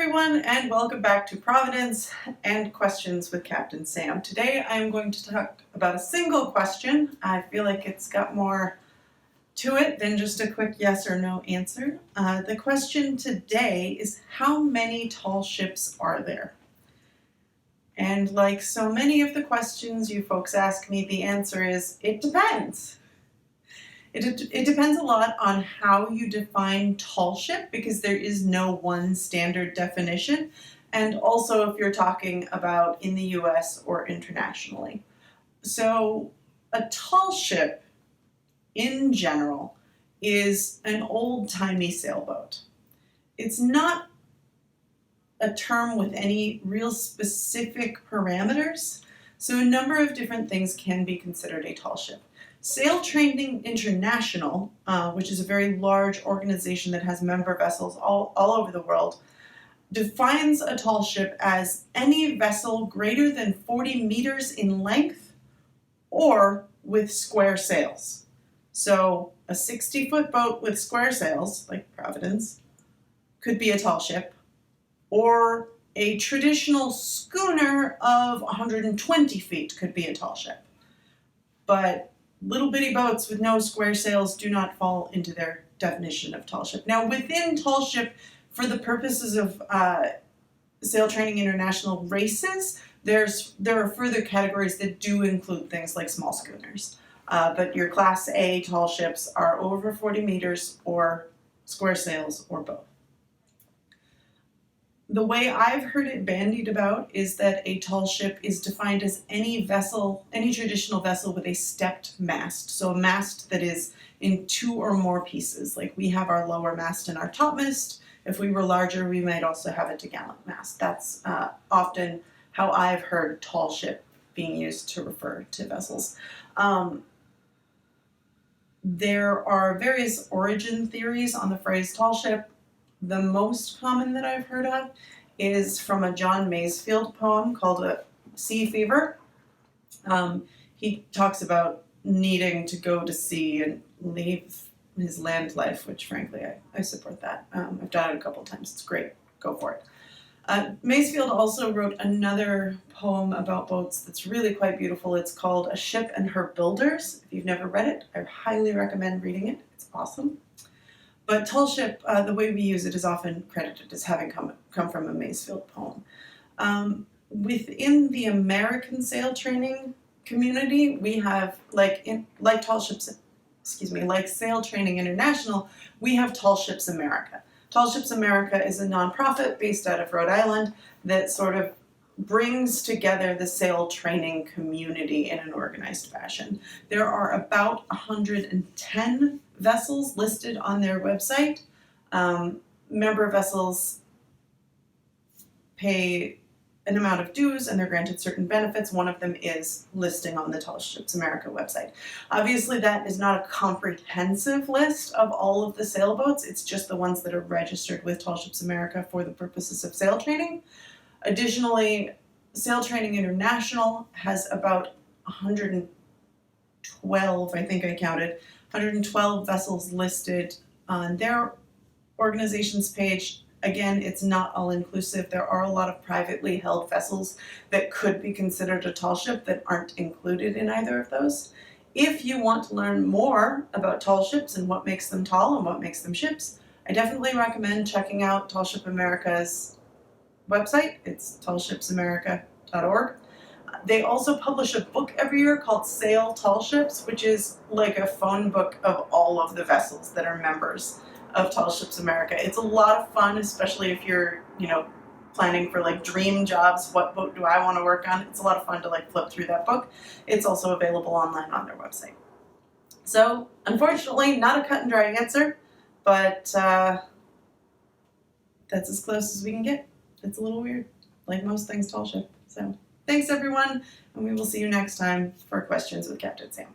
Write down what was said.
everyone, and welcome back to Providence and Questions with Captain Sam. Today I'm going to talk about a single question. I feel like it's got more to it than just a quick yes or no answer. The question today is, how many tall ships are there? And like so many of the questions you folks ask me, the answer is, it depends. It depends a lot on how you define tall ship, because there is no one standard definition, and also if you're talking about in the US or internationally. So a tall ship in general is an old-timey sailboat. It's not a term with any real specific parameters, so a number of different things can be considered a tall ship. Sail Training International, which is a very large organization that has member vessels all over the world, defines a tall ship as any vessel greater than 40 meters in length or with square sails. So a 60-foot boat with square sails, like Providence, could be a tall ship, or a traditional schooner of 120 feet could be a tall ship. But little bitty boats with no square sails do not fall into their definition of tall ship. Now, within tall ship, for the purposes of Sail Training International races, there are further categories that do include things like small schooners. But your Class A tall ships are over 40 meters or square sails or both. The way I've heard it bandied about is that a tall ship is defined as any vessel, any traditional vessel with a stepped mast. So a mast that is in two or more pieces. Like we have our lower mast and our topmast. If we were larger, we might also have a topgallant mast. That's often how I've heard tall ship being used to refer to vessels. There are various origin theories on the phrase tall ship. The most common that I've heard of is from a John Masefield poem called Sea Fever. He talks about needing to go to sea and leave his land life, which frankly, I support that. I've done it a couple times. It's great. Go for it. Masefield also wrote another poem about boats that's really quite beautiful. It's called A Ship and Her Builders. If you've never read it, I highly recommend reading it. It's awesome. But tall ship, the way we use it is often credited as having come from a Masefield poem. Within the American sail training community, we have, like Sail Training International, we have Tall Ships America. Tall Ships America is a nonprofit based out of Rhode Island that sort of brings together the sail training community in an organized fashion. There are about 110 vessels listed on their website. Member vessels pay an amount of dues and they're granted certain benefits. One of them is listing on the Tall Ships America website. Obviously, that is not a comprehensive list of all of the sailboats. It's just the ones that are registered with Tall Ships America for the purposes of sail training. Additionally, Sail Training International has about 112, I think I counted, 112 vessels listed on their organization's page. Again, it's not all-inclusive. There are a lot of privately held vessels that could be considered a tall ship that aren't included in either of those. If you want to learn more about tall ships and what makes them tall and what makes them ships, I definitely recommend checking out Tall Ship America's website. It's tallshipsamerica.org. They also publish a book every year called Sail Tall Ships, which is like a phone book of all of the vessels that are members of Tall Ships America. It's a lot of fun, especially if you're, planning for like dream jobs. What boat do I want to work on? It's a lot of fun to like flip through that book. It's also available online on their website. So, unfortunately, not a cut and dry answer, but that's as close as we can get. It's a little weird, like most things tall ship. So, thanks everyone, and we will see you next time for Questions with Captain Sam.